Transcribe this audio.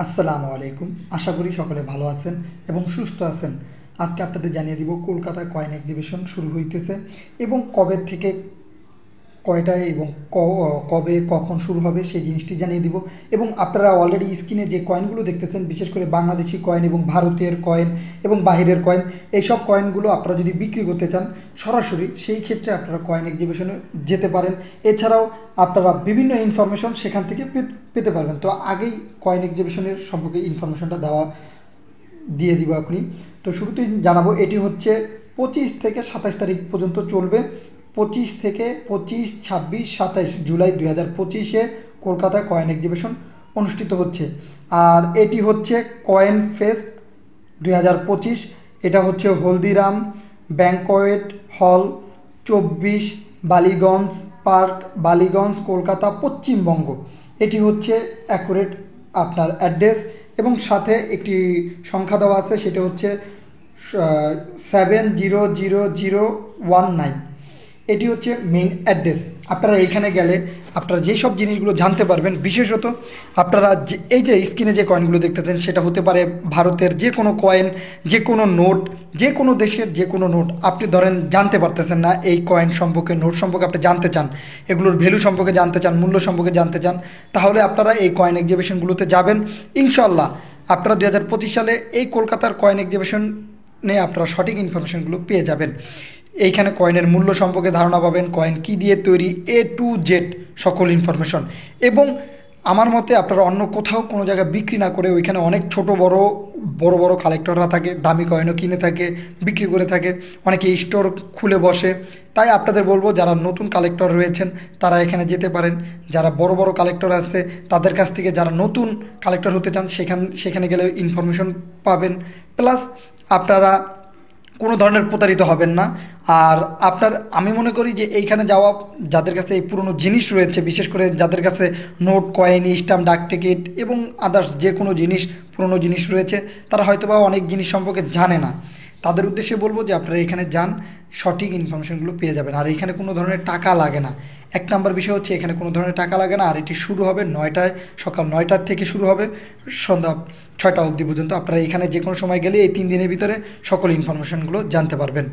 আসসালামু আলাইকুম। আশা করি সকলে ভালো আছেন এবং সুস্থ আছেন। আজকে আপনাদের জানিয়ে দিব কলকাতায় কয়েন এক্সিবিশন শুরু হইতেছে এবং কবে থেকে কয়টায় এবং কবে কখন শুরু হবে সেই জিনিসটি জানিয়ে দিব। এবং আপনারা অলরেডি স্ক্রিনে যে কয়েনগুলো দেখতেছেন, বিশেষ করে বাংলাদেশি কয়েন এবং ভারতের কয়েন এবং বাহিরের কয়েন, এইসব কয়েনগুলো আপনারা যদি বিক্রি করতে চান সরাসরি, সেই ক্ষেত্রে আপনারা কয়েন এক্সিবিশনে যেতে পারেন। এছাড়াও আপনারা বিভিন্ন ইনফরমেশন সেখান থেকে পেতে পারবেন। তো আগেই কয়েন এক্সিবিশনের সম্পর্কে ইনফরমেশনটা দিয়ে দিব এখনই। তো শুরুতেই জানাবো, এটি হচ্ছে 25 থেকে 27 তারিখ পর্যন্ত চলবে। 25, 26, 27 জুলাই 2025 কলকাতায় কয়েন এক্সিবিশন অনুষ্ঠিত হচ্ছে। আর এটি হচ্ছে কয়েন ফেস্ট 2025। এটা হচ্ছে Haldiram banquet hall 24, Ballygunge park, Ballygunge, Kolkata, Paschimbanga. এটি হচ্ছে অ্যাকুরেট আপনার অ্যাড্রেস এবং সাথে একটি সংখ্যা দেওয়া আছে, সেটা হচ্ছে 700019। এটি হচ্ছে মেইন অ্যাড্রেস। আপনারা এইখানে গেলে আপনারা যেই সব জিনিসগুলো জানতে পারবেন, বিশেষত আপনারা এই যে স্ক্রিনে যে কয়েনগুলো দেখতেছেন, সেটা হতে পারে ভারতের যে কোনো কয়েন, যে কোনো নোট, যে কোনো দেশের যে কোনো নোট। আপনি ধরেন জানতে পারতেছেন না এই কয়েন সম্পর্কে, নোট সম্পর্কে আপনি জানতে চান, এগুলোর ভ্যালু সম্পর্কে জানতে চান, মূল্য সম্পর্কে জানতে চান, তাহলে আপনারা এই কয়েন এক্সিবিশনগুলোতে যাবেন। ইনশাল্লাহ আপনারা 2025 সালে এই কলকাতার কয়েন এক্সিবিশনে আপনারা সঠিক ইনফরমেশনগুলো পেয়ে যাবেন। এইখানে কয়েনের মূল্য সম্পর্কে ধারণা পাবেন, কয়েন কী দিয়ে তৈরি, A to Z সকল ইনফরমেশন। এবং আমার মতে আপনারা অন্য কোথাও কোনো জায়গায় বিক্রি না করে, ওইখানে অনেক ছোট বড় বড় বড় কালেক্টররা থাকে, দামি কয়েনও কিনে থাকে, বিক্রি করে থাকে, অনেকে স্টোর খুলে বসে। তাই আপনাদের বলবো, যারা নতুন কালেক্টর রয়েছেন তারা এখানে যেতে পারেন। যারা বড় বড় কালেক্টর আসছে তাদের কাছ থেকে যারা নতুন কালেক্টর হতে চান সেখানে গেলে ইনফরমেশন পাবেন। প্লাস আপনারা কোনো ধরনের প্রতারিত হবেন না। আর আমি মনে করি যে এইখানে যাওয়া, যাদের কাছে এই পুরনো জিনিস রয়েছে, বিশেষ করে যাদের কাছে নোট, কয়েন, স্ট্যাম্প, ডাক টিকিট এবং আদার্স যে কোনো জিনিস, পুরনো জিনিস রয়েছে, তারা হয়তোবা অনেক জিনিস সম্পর্কে জানে না। তাদের উদ্দেশ্যে বলবো যে আপনারা এখানে যান, সঠিক ইনফরমেশনগুলো পেয়ে যাবেন। আর এখানে কোনো ধরনের টাকা লাগে না। এক নম্বর বিষয় হচ্ছে এখানে কোনো ধরনের টাকা লাগে না। আর এটি শুরু হবে 9টায়, সকাল 9টার থেকে শুরু হবে সন্ধ্যা 6টা অবধি পর্যন্ত। আপনারা এখানে যে কোনো সময় গেলে এই 3 দিনের ভিতরে সকল ইনফরমেশনগুলো জানতে পারবেন।